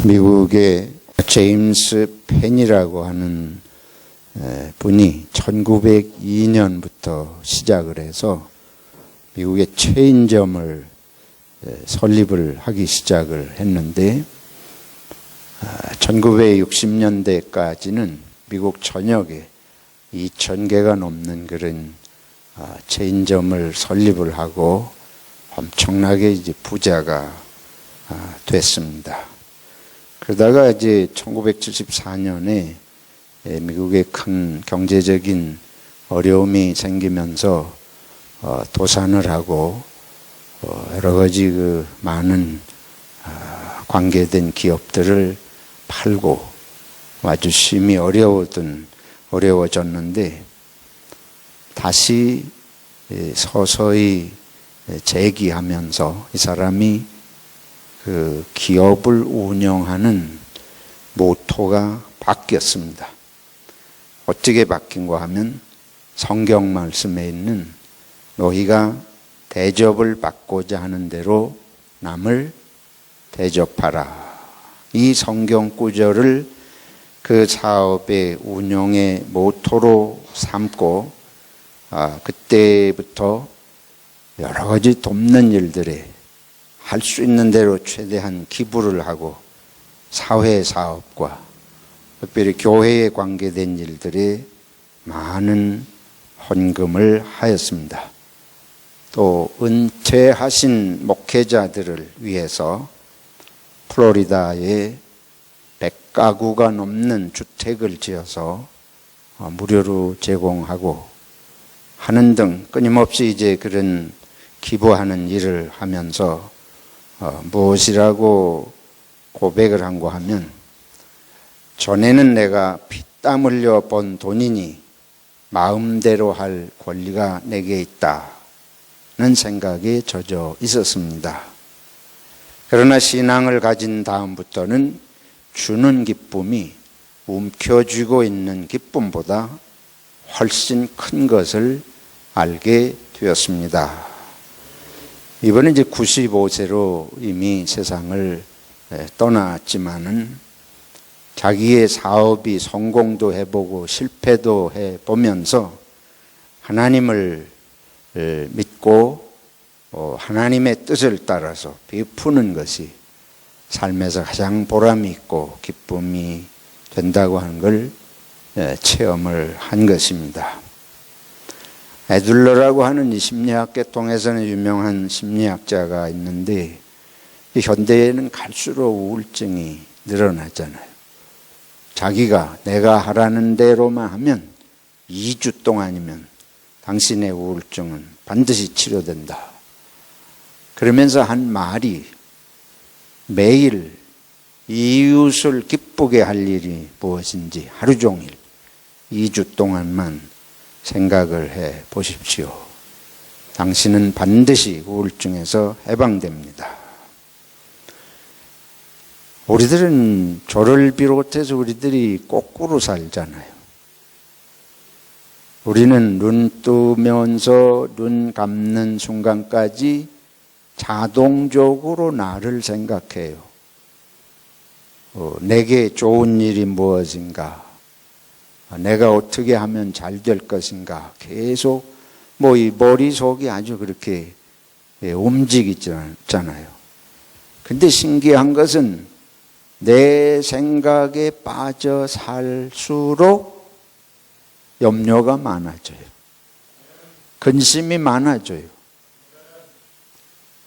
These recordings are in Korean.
미국의 제임스 펜이라고 하는 분이 1902년부터 시작을 해서 미국의 체인점을 설립을 하기 시작을 했는데 1960년대까지는 미국 전역에 2,000개가 넘는 그런 체인점을 설립을 하고 엄청나게 이제 부자가 됐습니다. 그러다가 이제 1974년에 미국에 큰 경제적인 어려움이 생기면서 도산을 하고 여러 가지 그 많은 관계된 기업들을 팔고 아주 심히 어려워졌는데 다시 서서히 재기하면서 이 사람이 그 기업을 운영하는 모토가 바뀌었습니다. 어떻게 바뀐가 하면 성경 말씀에 있는 너희가 대접을 받고자 하는 대로 남을 대접하라. 이 성경 구절을 그 사업의 운영의 모토로 삼고 그때부터 여러 가지 돕는 일들에 할 수 있는 대로 최대한 기부를 하고 사회사업과 특별히 교회에 관계된 일들에 많은 헌금을 하였습니다. 또 은퇴하신 목회자들을 위해서 플로리다에 100가구가 넘는 주택을 지어서 무료로 제공하고 하는 등 끊임없이 이제 그런 기부하는 일을 하면서 무엇이라고 고백을 한고 하면 전에는 내가 피땀 흘려 번 돈이니 마음대로 할 권리가 내게 있다는 생각에 젖어 있었습니다. 그러나 신앙을 가진 다음부터는 주는 기쁨이 움켜쥐고 있는 기쁨보다 훨씬 큰 것을 알게 되었습니다. 이번에 이제 95세로 이미 세상을 떠났지만은 자기의 사업이 성공도 해보고 실패도 해보면서 하나님을 믿고 하나님의 뜻을 따라서 베푸는 것이 삶에서 가장 보람이 있고 기쁨이 된다고 하는 걸 체험을 한 것입니다. 애들러라고 하는 이 심리학계통에서는 유명한 심리학자가 있는데 현대에는 갈수록 우울증이 늘어나잖아요. 자기가 내가 하라는 대로만 하면 2주 동안이면 당신의 우울증은 반드시 치료된다. 그러면서 한 말이 매일 이웃을 기쁘게 할 일이 무엇인지 하루 종일 2주 동안만 생각을 해 보십시오. 당신은 반드시 우울증에서 해방됩니다. 우리들은 저를 비롯해서 우리들이 거꾸로 살잖아요. 우리는 눈 뜨면서 눈 감는 순간까지 자동적으로 나를 생각해요. 내게 좋은 일이 무엇인가? 내가 어떻게 하면 잘 될 것인가? 계속 이 머릿속이 아주 그렇게 움직이잖아요. 근데 신기한 것은 내 생각에 빠져 살수록 염려가 많아져요. 근심이 많아져요.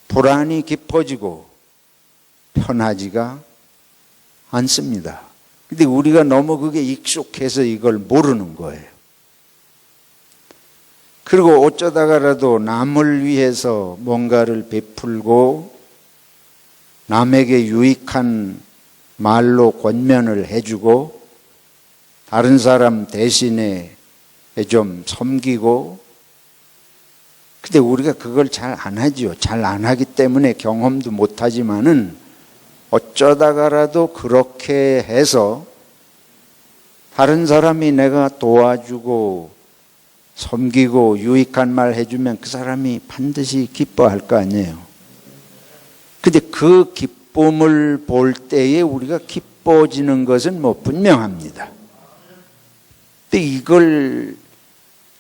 불안이 깊어지고 편하지가 않습니다. 근데 우리가 너무 그게 익숙해서 이걸 모르는 거예요. 그리고 어쩌다가라도 남을 위해서 뭔가를 베풀고 남에게 유익한 말로 권면을 해주고 다른 사람 대신에 좀 섬기고 근데 우리가 그걸 잘 안 하지요. 잘 안 하기 때문에 경험도 못 하지만은 어쩌다가라도 그렇게 해서 다른 사람이 내가 도와주고 섬기고 유익한 말 해주면 그 사람이 반드시 기뻐할 거 아니에요. 근데 그 기쁨 기쁨을 볼 때에 우리가 기뻐지는 것은 뭐 분명합니다. 근데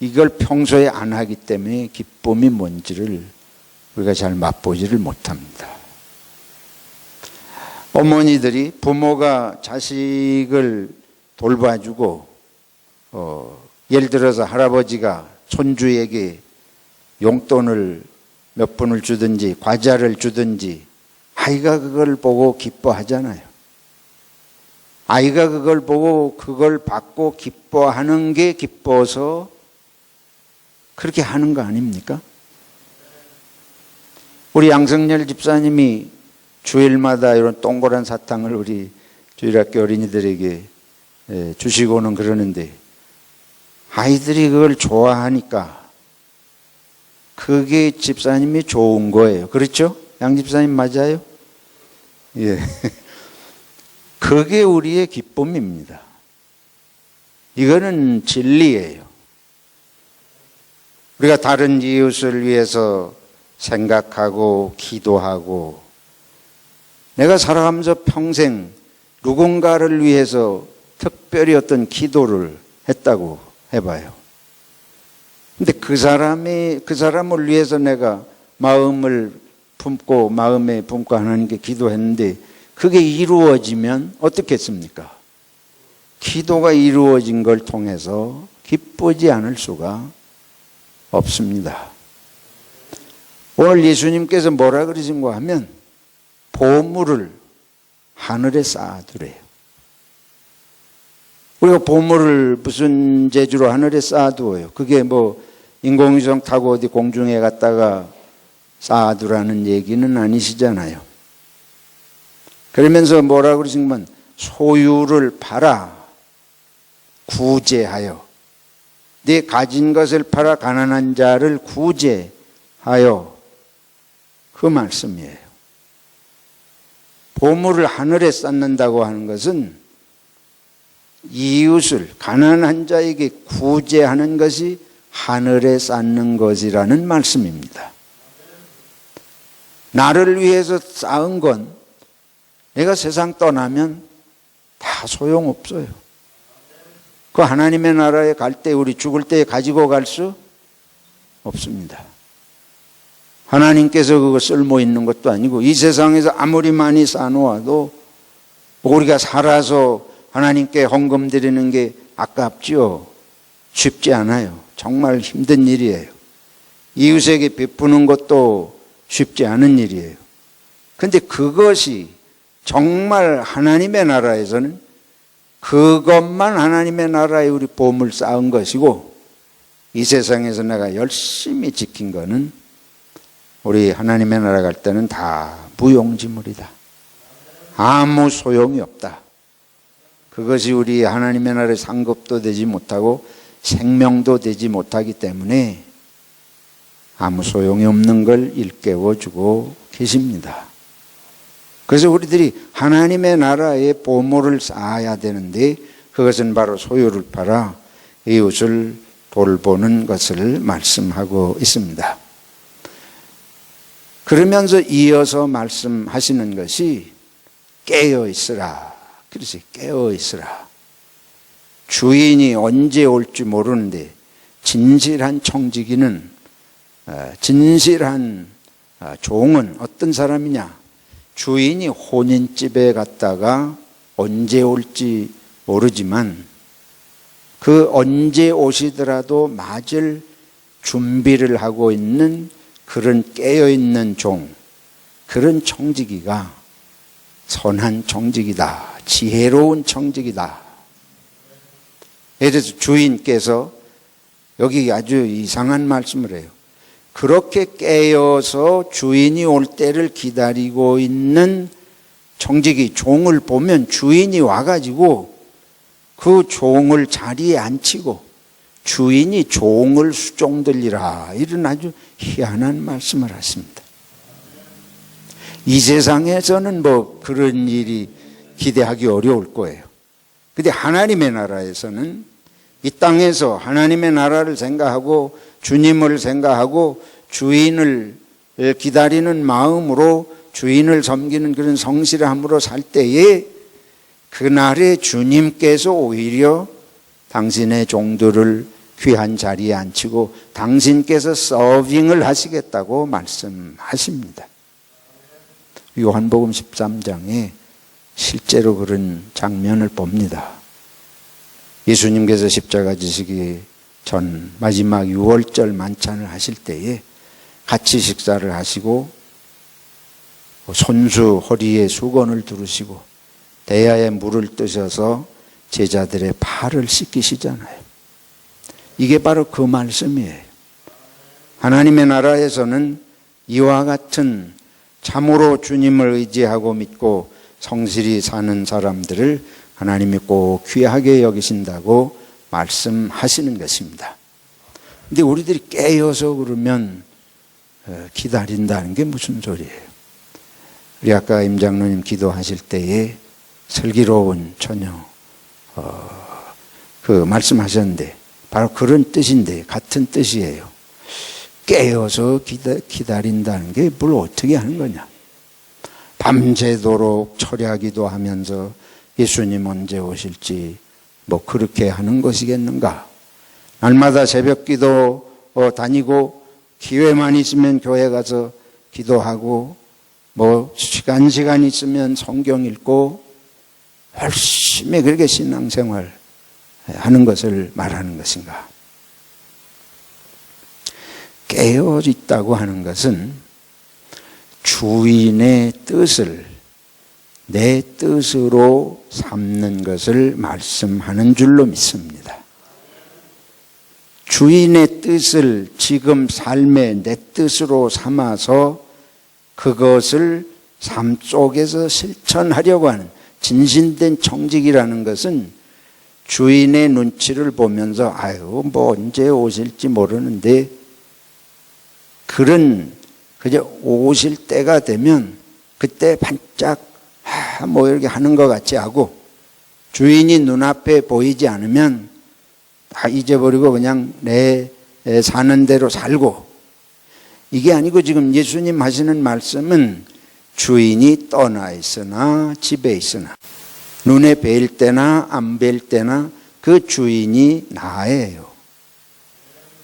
이걸 평소에 안 하기 때문에 기쁨이 뭔지를 우리가 잘 맛보지를 못합니다. 어머니들이 부모가 자식을 돌봐주고 예를 들어서 할아버지가 손주에게 용돈을 몇 푼을 주든지 과자를 주든지 아이가 그걸 보고 기뻐하잖아요. 아이가 그걸 보고 그걸 받고 기뻐하는 게 기뻐서 그렇게 하는 거 아닙니까? 우리 양성열 집사님이 주일마다 이런 동그란 사탕을 우리 주일학교 어린이들에게 주시고는 그러는데 아이들이 그걸 좋아하니까 그게 집사님이 좋은 거예요. 그렇죠? 양 집사님 맞아요? 예. 그게 우리의 기쁨입니다. 이거는 진리예요. 우리가 다른 이웃을 위해서 생각하고 기도하고 내가 살아가면서 평생 누군가를 위해서 특별히 어떤 기도를 했다고 해봐요. 근데 그 사람을 위해서 내가 마음에 품고 하나님께 기도했는데 그게 이루어지면 어떻겠습니까? 기도가 이루어진 걸 통해서 기쁘지 않을 수가 없습니다. 오늘 예수님께서 뭐라 그러신가 하면 보물을 하늘에 쌓아두래요. 우리가 보물을 무슨 재주로 하늘에 쌓아두어요? 그게 뭐 인공위성 타고 어디 공중에 갔다가 쌓아두라는 얘기는 아니시잖아요. 그러면서 뭐라 그러시면 소유를 팔아 구제하여 네 가진 것을 팔아 가난한 자를 구제하여 그 말씀이에요. 보물을 하늘에 쌓는다고 하는 것은 이웃을 가난한 자에게 구제하는 것이 하늘에 쌓는 것이라는 말씀입니다. 나를 위해서 쌓은 건 내가 세상 떠나면 다 소용없어요. 그 하나님의 나라에 갈 때 우리 죽을 때 가지고 갈 수 없습니다. 하나님께서 그거 쓸모 있는 것도 아니고 이 세상에서 아무리 많이 쌓아놓아도 우리가 살아서 하나님께 헌금 드리는 게 아깝지요. 쉽지 않아요. 정말 힘든 일이에요. 이웃에게 베푸는 것도 쉽지 않은 일이에요. 그런데 그것이 정말 하나님의 나라에서는 그것만 하나님의 나라에 우리 보물 쌓은 것이고 이 세상에서 내가 열심히 지킨 거는 우리 하나님의 나라 갈 때는 다 무용지물이다. 아무 소용이 없다. 그것이 우리 하나님의 나라의 상급도 되지 못하고 생명도 되지 못하기 때문에 아무 소용이 없는 걸 일깨워주고 계십니다. 그래서 우리들이 하나님의 나라에 보물을 쌓아야 되는데 그것은 바로 소유를 팔아 이웃을 돌보는 것을 말씀하고 있습니다. 그러면서 이어서 말씀하시는 것이 깨어 있으라. 그래서 깨어 있으라. 주인이 언제 올지 모르는데 진실한 청지기는 진실한 종은 어떤 사람이냐? 주인이 혼인집에 갔다가 언제 올지 모르지만 그 언제 오시더라도 맞을 준비를 하고 있는 그런 깨어있는 종, 그런 청지기가 선한 청지기다. 지혜로운 청지기다. 예를 들어서 주인께서 여기 아주 이상한 말씀을 해요. 그렇게 깨어서 주인이 올 때를 기다리고 있는 청지기 종을 보면 주인이 와가지고 그 종을 자리에 앉히고 주인이 종을 수종들리라. 이런 아주 희한한 말씀을 하십니다. 이 세상에서는 뭐 그런 일이 기대하기 어려울 거예요. 근데 하나님의 나라에서는 이 땅에서 하나님의 나라를 생각하고 주님을 생각하고 주인을 기다리는 마음으로 주인을 섬기는 그런 성실함으로 살 때에 그날에 주님께서 오히려 당신의 종들을 귀한 자리에 앉히고 당신께서 서빙을 하시겠다고 말씀하십니다. 요한복음 13장에 실제로 그런 장면을 봅니다. 예수님께서 십자가 지시기 전 마지막 6월절 만찬을 하실 때에 같이 식사를 하시고 손수 허리에 수건을 두르시고 대야에 물을 뜨셔서 제자들의 발을 씻기시잖아요. 이게 바로 그 말씀이에요. 하나님의 나라에서는 이와 같은 참으로 주님을 의지하고 믿고 성실히 사는 사람들을 하나님이 꼭 귀하게 여기신다고 말씀하시는 것입니다. 근데 우리들이 깨어서 그러면 기다린다는 게 무슨 소리예요? 우리 아까 임 장로님 기도하실 때에 슬기로운 처녀 그 말씀하셨는데 바로 그런 뜻인데 같은 뜻이에요. 깨어서 기다린다는 게 뭘 어떻게 하는 거냐? 밤새도록 철야기도 하면서 예수님 언제 오실지 뭐 그렇게 하는 것이겠는가? 날마다 새벽기도 다니고 기회만 있으면 교회 가서 기도하고 뭐 시간 있으면 성경 읽고 열심히 그렇게 신앙생활 하는 것을 말하는 것인가? 깨어 있다고 하는 것은 주인의 뜻을 내 뜻으로 삼는 것을 말씀하는 줄로 믿습니다. 주인의 뜻을 지금 삶의 내 뜻으로 삼아서 그것을 삶 속에서 실천하려고 하는 진실된 청직이라는 것은 주인의 눈치를 보면서 아유 뭐 언제 오실지 모르는데 그저 오실 때가 되면 그때 반짝 뭐 이렇게 하는 것 같이 하고 주인이 눈앞에 보이지 않으면 다 잊어버리고 그냥 내 사는 대로 살고 이게 아니고 지금 예수님 하시는 말씀은 주인이 떠나 있으나 집에 있으나 눈에 뵐 때나 안 뵐 때나 그 주인이 나예요.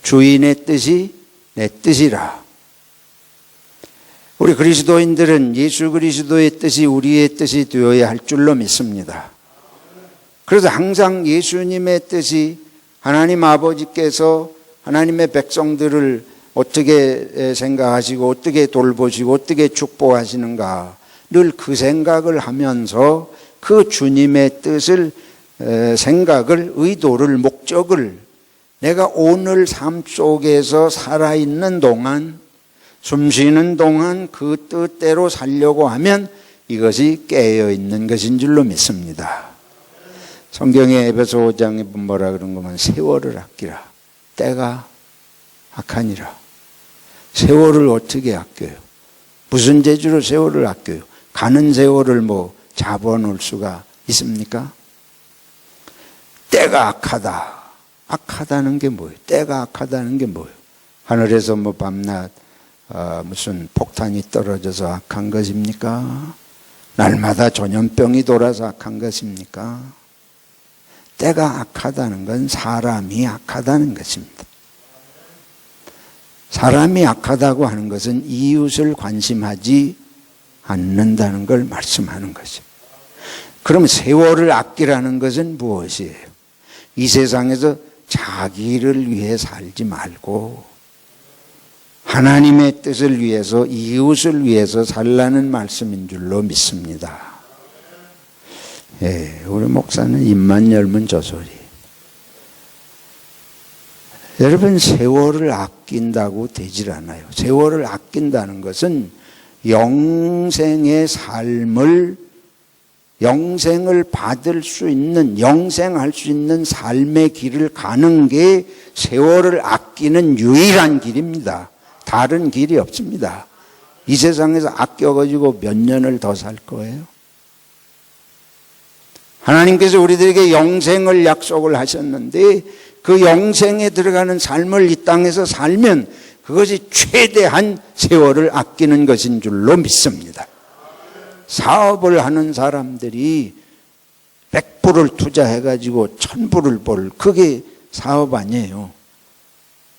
주인의 뜻이 내 뜻이라. 우리 그리스도인들은 예수 그리스도의 뜻이 우리의 뜻이 되어야 할 줄로 믿습니다. 그래서 항상 예수님의 뜻이 하나님 아버지께서 하나님의 백성들을 어떻게 생각하시고 어떻게 돌보시고 어떻게 축복하시는가 늘 그 생각을 하면서 그 주님의 뜻을 생각을 의도를 목적을 내가 오늘 삶 속에서 살아있는 동안 숨 쉬는 동안 그 뜻대로 살려고 하면 이것이 깨어있는 것인 줄로 믿습니다. 성경의 에베소 5장에 뭐라 그런 거면 세월을 아끼라. 때가 악하니라. 세월을 어떻게 아껴요? 무슨 재주로 세월을 아껴요? 가는 세월을 뭐 잡아놓을 수가 있습니까? 때가 악하다. 악하다는 게 뭐예요? 때가 악하다는 게 뭐예요? 하늘에서 뭐 밤낮 무슨 폭탄이 떨어져서 악한 것입니까? 날마다 전염병이 돌아서 악한 것입니까? 때가 악하다는 건 사람이 악하다는 것입니다. 사람이 악하다고 하는 것은 이웃을 관심하지 않는다는 걸 말씀하는 거죠. 그럼 세월을 아끼라는 것은 무엇이에요? 이 세상에서 자기를 위해 살지 말고 하나님의 뜻을 위해서 이웃을 위해서 살라는 말씀인 줄로 믿습니다. 우리 목사는 입만 열면 저 소리. 여러분 세월을 아낀다고 되질 않아요. 세월을 아낀다는 것은 영생의 삶을 영생을 받을 수 있는 영생할 수 있는 삶의 길을 가는 게 세월을 아끼는 유일한 길입니다. 다른 길이 없습니다. 이 세상에서 아껴가지고 몇 년을 더 살 거예요? 하나님께서 우리들에게 영생을 약속을 하셨는데 그 영생에 들어가는 삶을 이 땅에서 살면 그것이 최대한 세월을 아끼는 것인 줄로 믿습니다. 사업을 하는 사람들이 100불을 투자해가지고 1000불을 벌, 그게 사업 아니에요.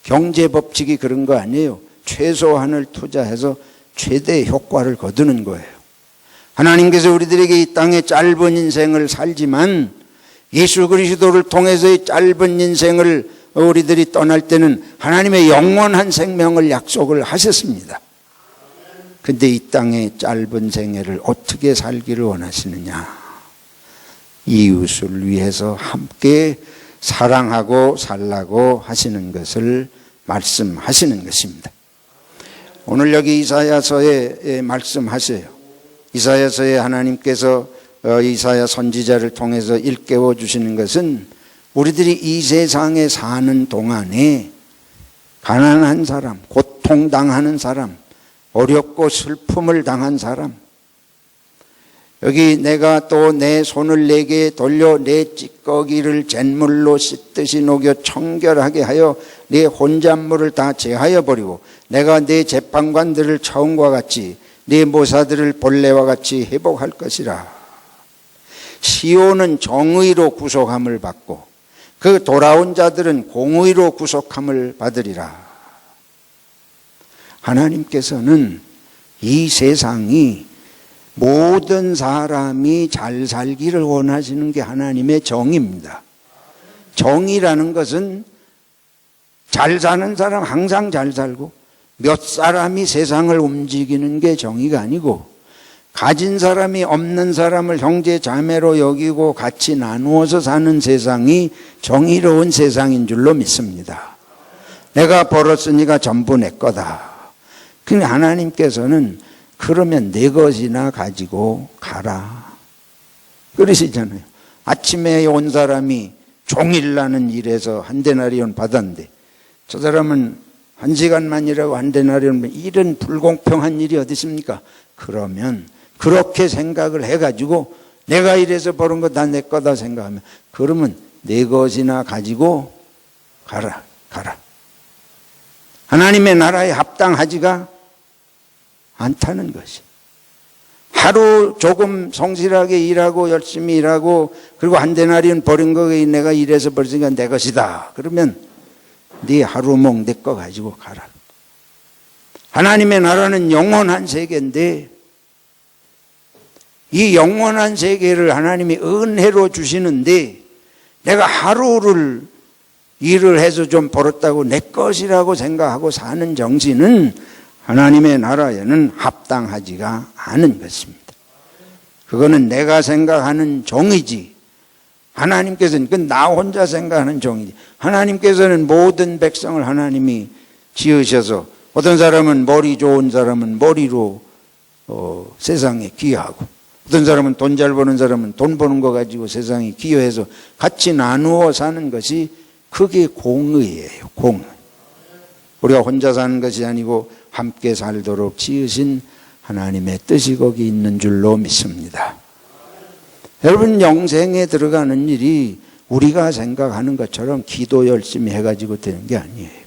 경제 법칙이 그런 거 아니에요. 최소한을 투자해서 최대 효과를 거두는 거예요. 하나님께서 우리들에게 이 땅의 짧은 인생을 살지만 예수 그리스도를 통해서 이 짧은 인생을 우리들이 떠날 때는 하나님의 영원한 생명을 약속을 하셨습니다. 근데 이 땅의 짧은 생애를 어떻게 살기를 원하시느냐? 이웃을 위해서 함께 사랑하고 살라고 하시는 것을 말씀하시는 것입니다. 오늘 여기 이사야서에 말씀하세요. 이사야서에 하나님께서 이사야 선지자를 통해서 일깨워 주시는 것은 우리들이 이 세상에 사는 동안에 가난한 사람, 고통당하는 사람, 어렵고 슬픔을 당한 사람, 여기 내가 또 내 손을 내게 돌려 내 찌꺼기를 잿물로 씻듯이 녹여 청결하게 하여 내 혼잣물을 다 제하여 버리고 내가 내 재판관들을 처음과 같이 네 모사들을 본래와 같이 회복할 것이라. 시온은 정의로 구속함을 받고 그 돌아온 자들은 공의로 구속함을 받으리라. 하나님께서는 이 세상이 모든 사람이 잘 살기를 원하시는 게 하나님의 정의입니다. 정의라는 것은 잘 사는 사람 항상 잘 살고 몇 사람이 세상을 움직이는 게 정의가 아니고 가진 사람이 없는 사람을 형제 자매로 여기고 같이 나누어서 사는 세상이 정의로운 세상인 줄로 믿습니다. 내가 벌었으니까 전부 내 거다. 근데 하나님께서는 그러면 내 것이나 가지고 가라 그러시잖아요. 아침에 온 사람이 종일 나는 일해서 한 데나리온 받았는데 저 사람은 1시간만 일하고 한 데나리온, 이런 불공평한 일이 어디 있습니까? 그러면 그렇게 생각을 해가지고 내가 이래서 버는 거 다 내 거다 생각하면 그러면 내 것이나 가지고 가라. 하나님의 나라에 합당하지가 않다는 것이. 하루 조금 성실하게 일하고 열심히 일하고 그리고 한 데나리온 버린 거 내가 일해서 벌으니까 내 것이다. 그러면 네 하루목 내 거 가지고 가라. 하나님의 나라는 영원한 세계인데 이 영원한 세계를 하나님이 은혜로 주시는데 내가 하루를 일을 해서 좀 벌었다고 내 것이라고 생각하고 사는 정신은 하나님의 나라에는 합당하지가 않은 것입니다. 그거는 내가 생각하는 정의지 하나님께서는 그건 나 혼자 생각하는 정의지. 하나님께서는 모든 백성을 하나님이 지으셔서 어떤 사람은 머리 좋은 사람은 머리로 세상에 기여하고 어떤 사람은 돈 잘 버는 사람은 돈 버는 거 가지고 세상에 기여해서 같이 나누어 사는 것이 그게 공의예요. 공의. 우리가 혼자 사는 것이 아니고 함께 살도록 지으신 하나님의 뜻이 거기 있는 줄로 믿습니다. 여러분, 영생에 들어가는 일이 우리가 생각하는 것처럼 기도 열심히 해가지고 되는 게 아니에요.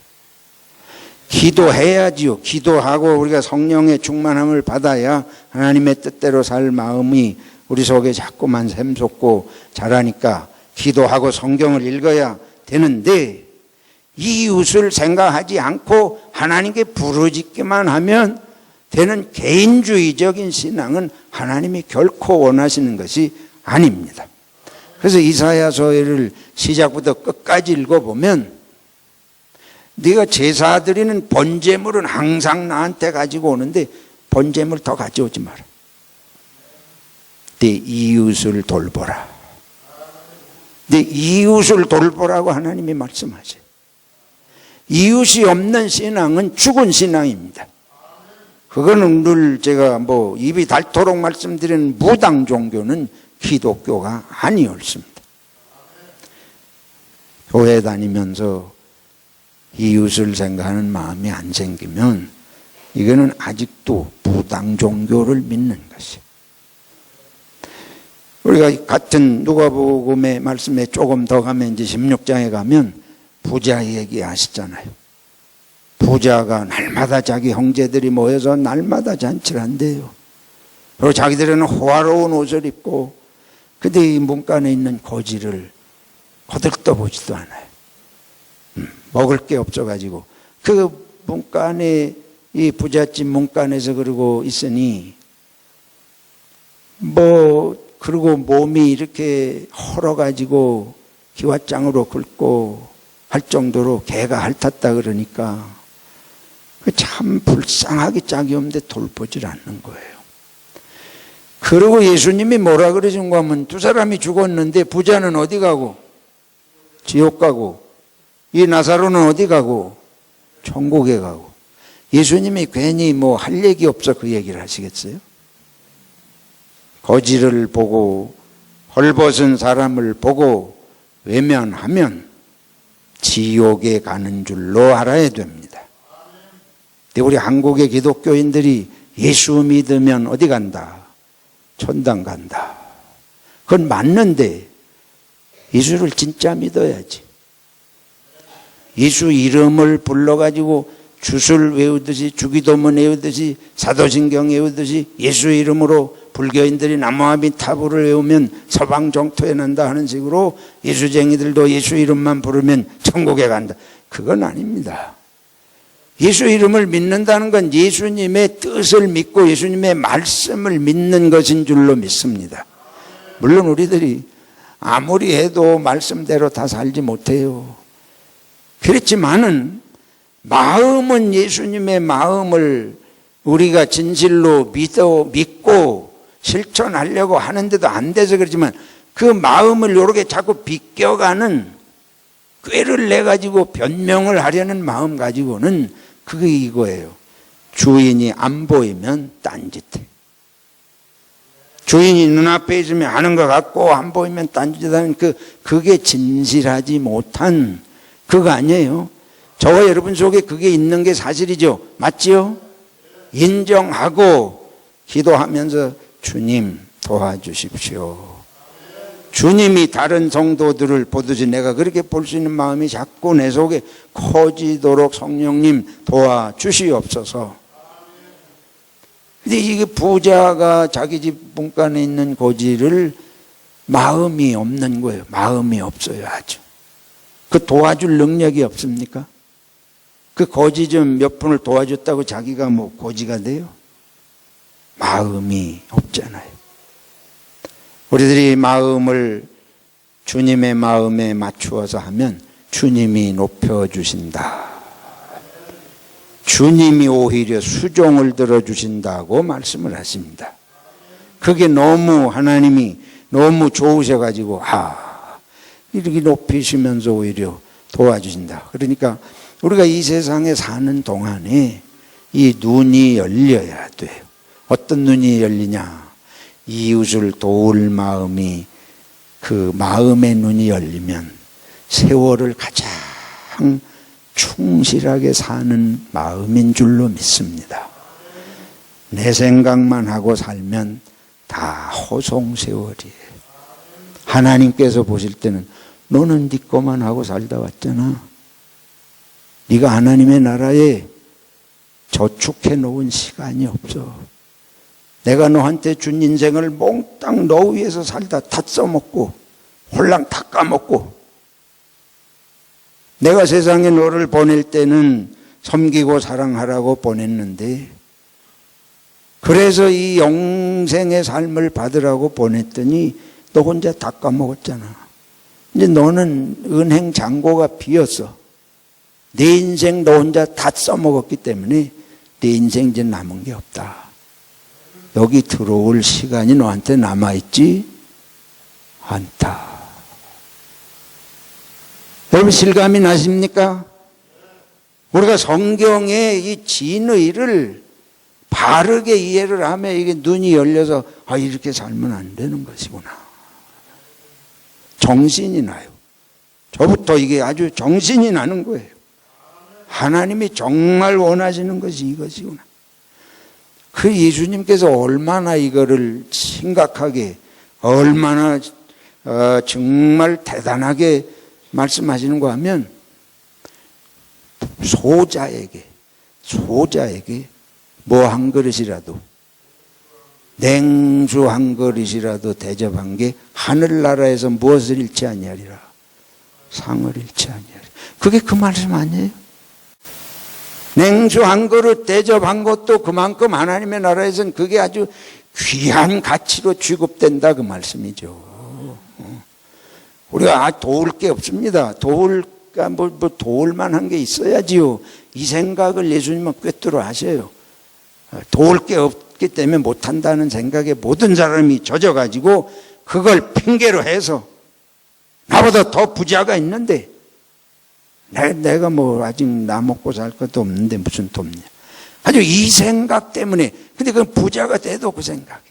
기도해야지요. 기도하고 우리가 성령의 충만함을 받아야 하나님의 뜻대로 살 마음이 우리 속에 자꾸만 샘솟고 자라니까 기도하고 성경을 읽어야 되는데 이웃을 생각하지 않고 하나님께 부르짖기만 하면 되는 개인주의적인 신앙은 하나님이 결코 원하시는 것이 아닙니다. 그래서 이사야서를 시작부터 끝까지 읽어보면 네가 제사 드리는 번제물은 항상 나한테 가지고 오는데 번제물 더 가져오지 마라. 네 이웃을 돌보라. 네 이웃을 돌보라고 하나님이 말씀하세요. 이웃이 없는 신앙은 죽은 신앙입니다. 그거는 늘 제가 입이 닳도록 말씀드리는 무당 종교는 기독교가 아니었습니다. 교회 다니면서 이웃을 생각하는 마음이 안 생기면 이거는 아직도 무당 종교를 믿는 것이에요. 우리가 같은 누가복음의 말씀에 조금 더 가면 이제 16장에 가면 부자 얘기 아시잖아요. 부자가 날마다 자기 형제들이 모여서 날마다 잔치를 한대요. 그리고 자기들은 호화로운 옷을 입고, 근데 이 문간에 있는 고지를 거들떠보지도 않아요. 먹을 게 없어가지고. 그 문간에, 이 부잣집 문간에서 그러고 있으니, 그리고 몸이 이렇게 헐어가지고 기왓장으로 긁고 할 정도로 개가 핥았다 그러니까 참 불쌍하기 짝이 없는데 돌보질 않는 거예요. 그리고 예수님이 뭐라 그러신가 하면 두 사람이 죽었는데 부자는 어디 가고? 지옥 가고, 이 나사로는 어디 가고? 천국에 가고. 예수님이 괜히 뭐 할 얘기 없어 그 얘기를 하시겠어요? 거지를 보고 헐벗은 사람을 보고 외면하면 지옥에 가는 줄로 알아야 됩니다. 근데 우리 한국의 기독교인들이 예수 믿으면 어디 간다? 천당 간다. 그건 맞는데 예수를 진짜 믿어야지. 예수 이름을 불러가지고 주술 외우듯이, 주기도문 외우듯이, 사도신경 외우듯이 예수 이름으로 불교인들이 나무아미타불을 외우면 서방 정토에 난다 하는 식으로 예수쟁이들도 예수 이름만 부르면 천국에 간다. 그건 아닙니다. 예수 이름을 믿는다는 건 예수님의 뜻을 믿고 예수님의 말씀을 믿는 것인 줄로 믿습니다. 물론 우리들이 아무리 해도 말씀대로 다 살지 못해요. 그렇지만은 마음은 예수님의 마음을 우리가 진실로 믿고 실천하려고 하는데도 안 돼서 그렇지만 그 마음을 이렇게 자꾸 비껴가는 꾀를 내가지고 변명을 하려는 마음 가지고는 그게 이거예요. 주인이 안 보이면 딴짓해. 주인이 눈앞에 있으면 하는 것 같고 안 보이면 딴짓하는 그게 진실하지 못한 그거 아니에요. 저와 여러분 속에 그게 있는 게 사실이죠. 맞지요? 인정하고 기도하면서 주님 도와주십시오. 주님이 다른 성도들을 보듯이 내가 그렇게 볼 수 있는 마음이 자꾸 내 속에 커지도록 성령님 도와주시옵소서. 근데 이게 부자가 자기 집 문간에 있는 고지를 마음이 없는 거예요. 마음이 없어요. 아주. 그 도와줄 능력이 없습니까? 그 고지 좀 몇 분을 도와줬다고 자기가 뭐 고지가 돼요? 마음이 없잖아요. 우리들이 마음을 주님의 마음에 맞추어서 하면 주님이 높여주신다. 주님이 오히려 수종을 들어주신다고 말씀을 하십니다. 그게 너무 하나님이 너무 좋으셔가지고 이렇게 높이시면서 오히려 도와주신다. 그러니까 우리가 이 세상에 사는 동안에 이 눈이 열려야 돼요. 어떤 눈이 열리냐? 이웃을 도울 마음이, 그 마음의 눈이 열리면 세월을 가장 충실하게 사는 마음인 줄로 믿습니다. 내 생각만 하고 살면 다 호송세월이에요. 하나님께서 보실 때는 너는 네 것만 하고 살다 왔잖아. 네가 하나님의 나라에 저축해 놓은 시간이 없어. 내가 너한테 준 인생을 몽땅 너 위해서 살다 다 써먹고 홀랑 다 까먹고, 내가 세상에 너를 보낼 때는 섬기고 사랑하라고 보냈는데, 그래서 이 영생의 삶을 받으라고 보냈더니 너 혼자 다 까먹었잖아. 이제 너는 은행 잔고가 비었어. 내 인생 너 혼자 다 써먹었기 때문에 내 인생 이제 남은 게 없다. 여기 들어올 시간이 너한테 남아있지 않다. 여러분 실감이 나십니까? 우리가 성경의 이 진의를 바르게 이해를 하면 이게 눈이 열려서 이렇게 살면 안 되는 것이구나. 정신이 나요. 저부터 이게 아주 정신이 나는 거예요. 하나님이 정말 원하시는 것이 이것이구나. 그 예수님께서 얼마나 이거를 심각하게, 얼마나 정말 대단하게 말씀하시는가 하면, 소자에게 뭐 한 그릇이라도 냉수 한 그릇이라도 대접한 게 하늘나라에서 무엇을 잃지 아니하리라? 상을 잃지 아니하리라. 그게 그 말씀 아니에요? 냉수 한 그릇 대접한 것도 그만큼 하나님의 나라에서는 그게 아주 귀한 가치로 취급된다 그 말씀이죠. 우리가 도울 게 없습니다. 도울까 도울 만한 게 있어야지요. 이 생각을 예수님은 꿰뚫어 하셔요. 도울 게 없기 때문에 못한다는 생각에 모든 사람이 젖어가지고 그걸 핑계로 해서 나보다 더 부자가 있는데 내가 뭐 아직 나 먹고 살 것도 없는데 무슨 돕냐. 아주 이 생각 때문에. 근데 그건 부자가 돼도 그 생각이.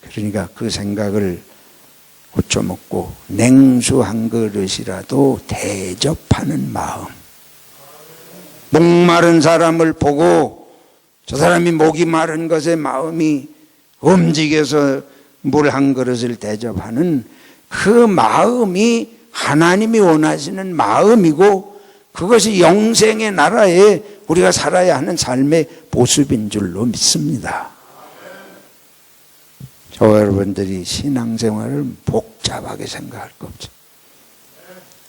그러니까 그 생각을 고쳐먹고 냉수 한 그릇이라도 대접하는 마음. 목마른 사람을 보고 저 사람이 목이 마른 것에 마음이 움직여서 물 한 그릇을 대접하는 그 마음이 하나님이 원하시는 마음이고 그것이 영생의 나라에 우리가 살아야 하는 삶의 모습인 줄로 믿습니다. 저와 여러분들이 신앙생활을 복잡하게 생각할 거 없죠.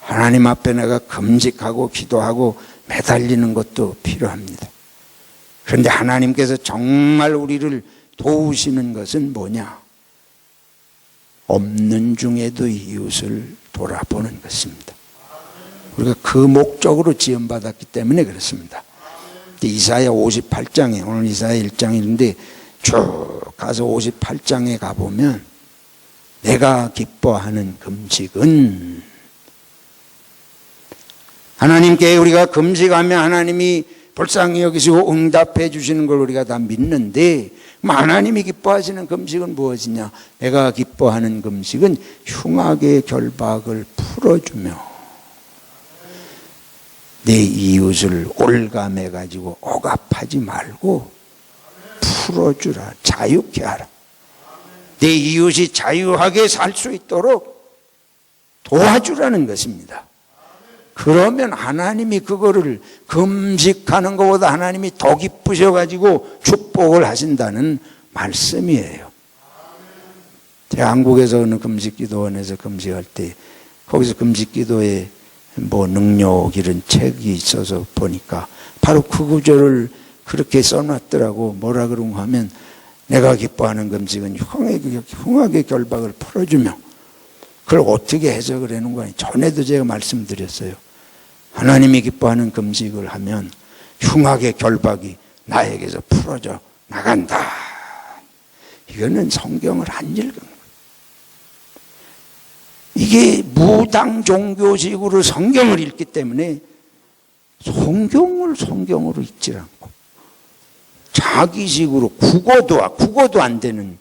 하나님 앞에 내가 금식하고 기도하고 매달리는 것도 필요합니다. 그런데 하나님께서 정말 우리를 도우시는 것은 뭐냐? 없는 중에도 이웃을 돌아보는 것입니다. 우리가 그 목적으로 지원받았기 때문에 그렇습니다. 이사야 58장에 오늘 이사야 1장인데 쭉 가서 58장에 가보면 내가 기뻐하는 금식은 하나님께 우리가 금식하면 하나님이 불쌍히 여기시고 응답해 주시는 걸 우리가 다 믿는데 하나님이 기뻐하시는 금식은 무엇이냐? 내가 기뻐하는 금식은 흉악의 결박을 풀어주며 내 이웃을 올감해 가지고 억압하지 말고 풀어주라. 자유케 하라. 내 이웃이 자유하게 살 수 있도록 도와주라는 것입니다. 그러면 하나님이 그거를 금식하는 것보다 하나님이 더 기쁘셔가지고 축복을 하신다는 말씀이에요. 제가 한국에서 어느 금식기도원에서 금식할 때 거기서 금식기도에 뭐 능력 이런 책이 있어서 보니까 바로 그 구절을 그렇게 써놨더라고. 뭐라 그런가 하면 내가 기뻐하는 금식은 흉악의 결박을 풀어주며 그걸 어떻게 해석을 해놓은 거니? 전에도 제가 말씀드렸어요. 하나님이 기뻐하는 금식을 하면 흉악의 결박이 나에게서 풀어져 나간다. 이거는 성경을 안 읽은 거예요. 이게 무당 종교식으로 성경을 읽기 때문에 성경을 성경으로 읽지 않고 자기식으로 국어도 안 되는.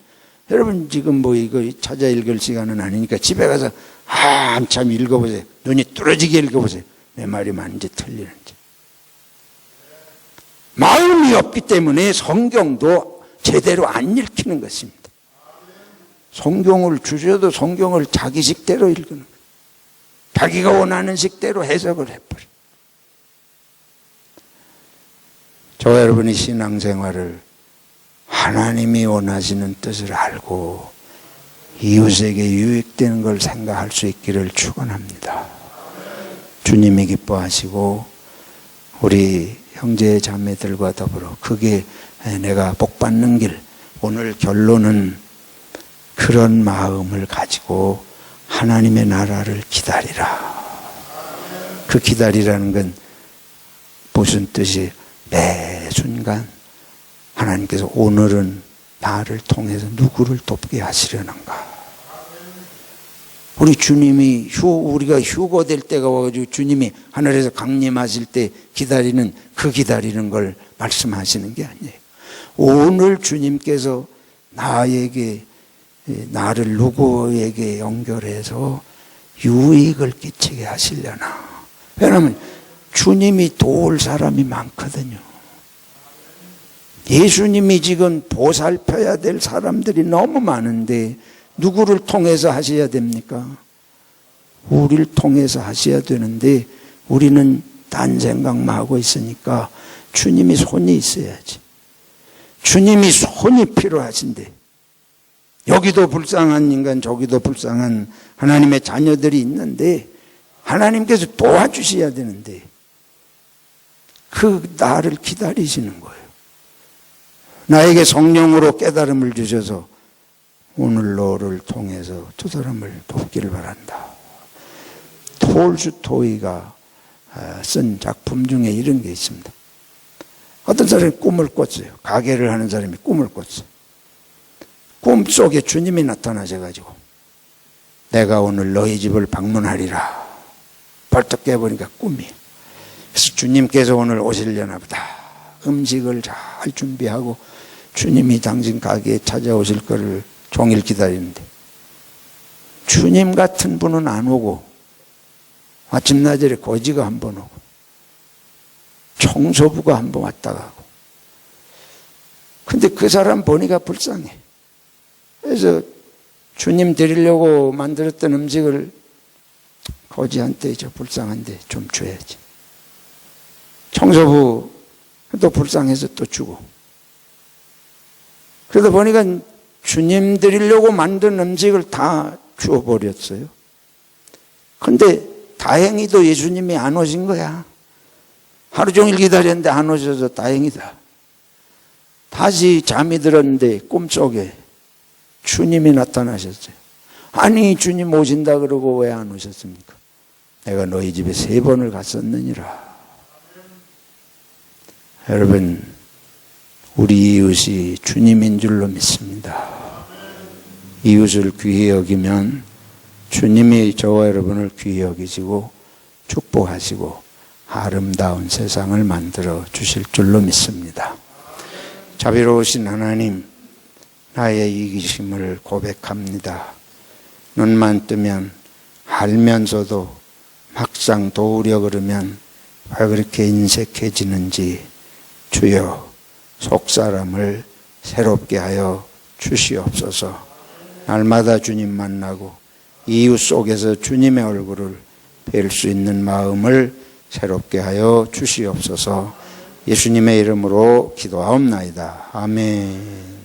여러분 지금 뭐 이거 찾아 읽을 시간은 아니니까 집에 가서 한참 읽어보세요. 눈이 뚫어지게 읽어보세요. 내 말이 맞는지 틀리는지. 마음이 없기 때문에 성경도 제대로 안 읽히는 것입니다. 성경을 주셔도 성경을 자기 식대로 읽는 거예요. 자기가 원하는 식대로 해석을 해버려요. 저와 여러분이 신앙생활을 하나님이 원하시는 뜻을 알고 이웃에게 유익되는 걸 생각할 수 있기를 축원합니다. 주님이 기뻐하시고 우리 형제 자매들과 더불어 그게 내가 복받는 길. 오늘 결론은 그런 마음을 가지고 하나님의 나라를 기다리라. 그 기다리라는 건 무슨 뜻이? 매 순간 하나님께서 오늘은 나를 통해서 누구를 돕게 하시려는가. 우리 주님이 우리가 휴거될 때가 와가지고 주님이 하늘에서 강림하실 때 기다리는 그 기다리는 걸 말씀하시는 게 아니에요. 오늘 주님께서 나를 누구에게 연결해서 유익을 끼치게 하시려나. 왜냐하면 주님이 도울 사람이 많거든요. 예수님이 지금 보살펴야 될 사람들이 너무 많은데 누구를 통해서 하셔야 됩니까? 우리를 통해서 하셔야 되는데 우리는 딴 생각만 하고 있으니까 주님이 손이 있어야지. 주님이 손이 필요하신데 여기도 불쌍한 인간 저기도 불쌍한 하나님의 자녀들이 있는데 하나님께서 도와주셔야 되는데 그 나를 기다리시는 거예요. 나에게 성령으로 깨달음을 주셔서 오늘 너를 통해서 저 사람을 돕기를 바란다. 톨스토이가 쓴 작품 중에 이런 게 있습니다. 어떤 사람이 꿈을 꿨어요. 가게를 하는 사람이 꿈을 꿨어요. 꿈속에 주님이 나타나셔가지고 내가 오늘 너희 집을 방문하리라. 벌떡 깨보니까 꿈이에요. 그래서 주님께서 오늘 오시려나 보다. 음식을 잘 준비하고 주님이 당신 가게에 찾아오실 거를 종일 기다리는데 주님 같은 분은 안 오고 아침나절에 거지가 한 번 오고 청소부가 한 번 왔다 가고 근데 그 사람 보니까 불쌍해. 그래서 주님 드리려고 만들었던 음식을 거지한테 저 불쌍한데 좀 줘야지. 청소부 또 불쌍해서 또 주고. 그러다 보니까 주님 드리려고 만든 음식을 다 주워버렸어요. 근데 다행히도 예수님이 안 오신 거야. 하루 종일 기다렸는데 안 오셔서 다행이다. 다시 잠이 들었는데 꿈속에 주님이 나타나셨어요. 아니 주님 오신다 그러고 왜 안 오셨습니까? 내가 너희 집에 3번을 갔었느니라. 여러분 우리 이웃이 주님인 줄로 믿습니다. 이웃을 귀히 여기면 주님이 저와 여러분을 귀히 여기시고 축복하시고 아름다운 세상을 만들어 주실 줄로 믿습니다. 자비로우신 하나님, 나의 이기심을 고백합니다. 눈만 뜨면 알면서도 막상 도우려 그러면 왜 그렇게 인색해지는지 주여 속사람을 새롭게 하여 주시옵소서. 날마다 주님 만나고 이웃 속에서 주님의 얼굴을 뵐 수 있는 마음을 새롭게 하여 주시옵소서. 예수님의 이름으로 기도하옵나이다. 아멘.